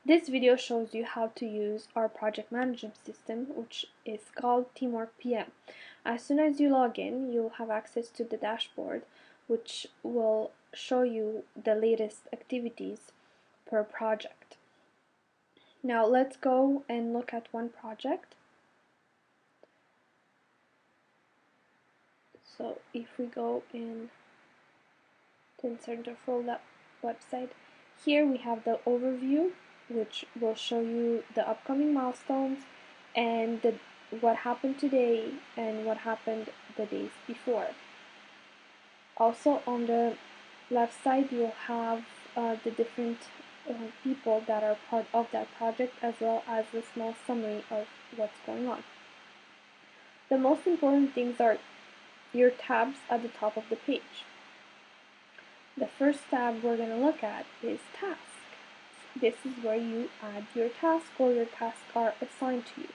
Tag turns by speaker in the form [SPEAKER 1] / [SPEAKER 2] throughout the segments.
[SPEAKER 1] This video shows you how to use our project management system, which is called Teamwork PM. As soon as you log in, you'll have access to the dashboard, which will show you the latest activities per project. Now let's go and look at one project. So if we go in the Centerfold website, here we have the overview, which will show you the upcoming milestones and what happened today and what happened the days before. Also on the left side you'll have the different people that are part of that project, as well as a small summary of what's going on. The most important things are your tabs at the top of the page. The first tab we're going to look at is Task. This is where you add your task, or your tasks are assigned to you.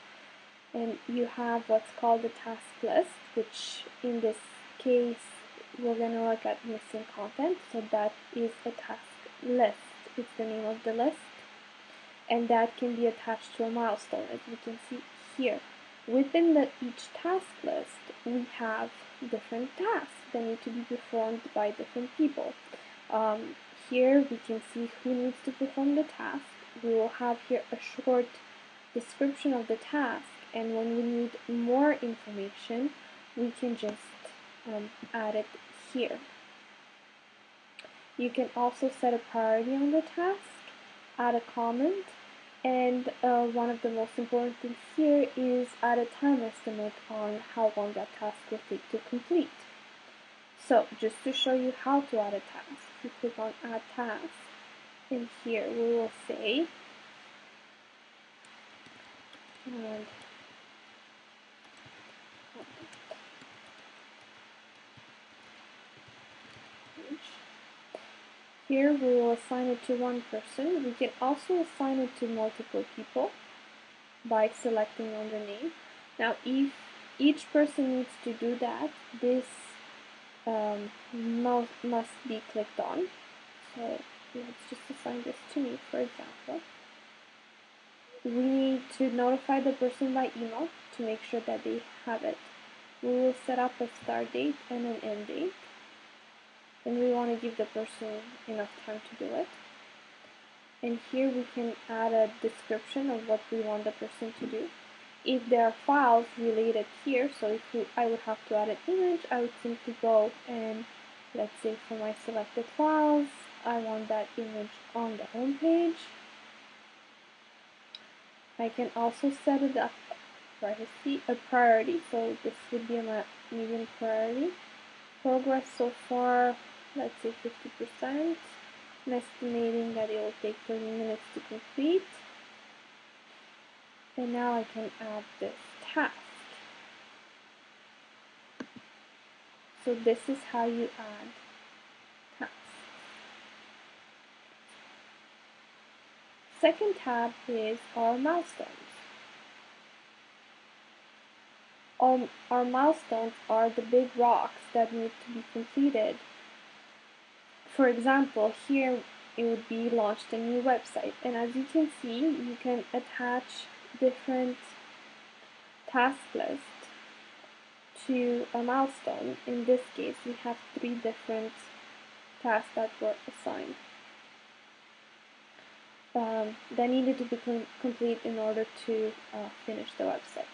[SPEAKER 1] And you have what's called the task list, which in this case we're going to look at missing content, so that is a task list. It's the name of the list, and that can be attached to a milestone, as we can see here. Within each task list, we have different tasks that need to be performed by different people. Here we can see who needs to perform the task. We will have here a short description of the task, and when we need more information, we can just add it here. You can also set a priority on the task, add a comment, and one of the most important things here is add a time estimate on how long that task will take to complete. So just to show you how to add a task, if you click on Add Task, and here we will say here we will assign it to one person. We can also assign it to multiple people by selecting on the name. Now if each person needs to do that, this must be clicked on. So let's just assign this to me, for example. We need to notify the person by email to make sure that they have it. We will set up a start date and an end date, and we want to give the person enough time to do it. And here we can add a description of what we want the person to do. If there are files related here, so if I would have to add an image, I would simply go and, let's say for my selected files, I want that image on the home page. I can also set it up a priority, so this would be a medium priority. Progress so far, let's say 50%. I'm estimating that it will take 30 minutes to complete. And now I can add this task. So this is how you add tasks. Second tab is our milestones. Our milestones are the big rocks that need to be completed. For example, here it would be launched a new website, and as you can see, you can attach different task lists to a milestone. In this case, we have 3 different tasks that were assigned that needed to be complete in order to finish the website.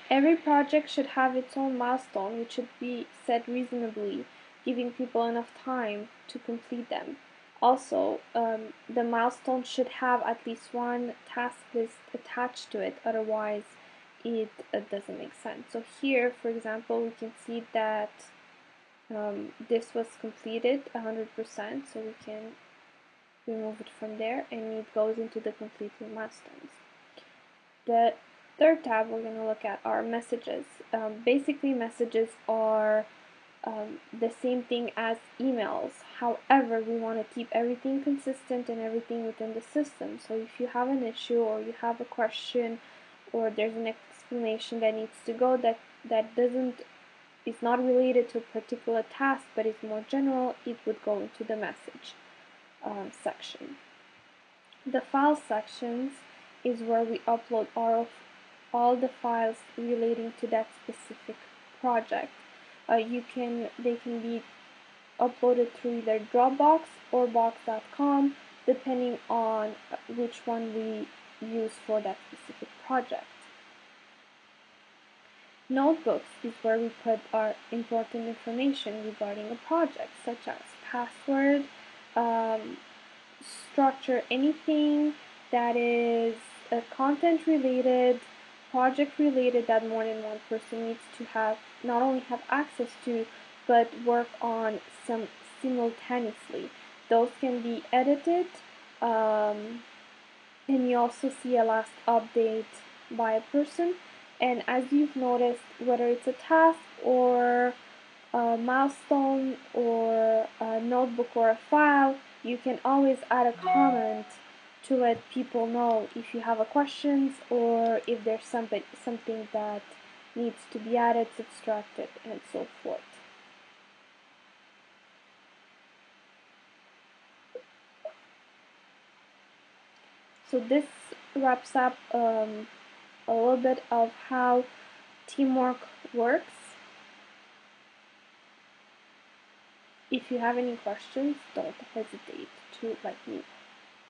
[SPEAKER 1] Every project should have its own milestone, which should be set reasonably, giving people enough time to complete them. Also, the milestone should have at least one task list attached to it, otherwise it doesn't make sense. So here, for example, we can see that this was completed 100%, so we can remove it from there, and it goes into the completed milestones. The third tab we're going to look at are messages. Basically, messages are the same thing as emails. However, we want to keep everything consistent and everything within the system. So if you have an issue, or you have a question, or there's an explanation that needs to go that is not related to a particular task but is more general, it would go into the message section. The file sections is where we upload all the files relating to that specific project. They can be uploaded through either Dropbox or Box.com, depending on which one we use for that specific project. Notebooks is where we put our important information regarding a project, such as password, structure, anything that is content related, project related that more than one person needs to have, not only have access to, but work on some simultaneously. Those can be edited, and you also see a last update by a person. And as you've noticed, whether it's a task or a milestone or a notebook or a file, you can always add a comment to let people know if you have a questions or if there's something that needs to be added, subtracted, and so forth. So this wraps up a little bit of how teamwork works. If you have any questions, don't hesitate to let me know.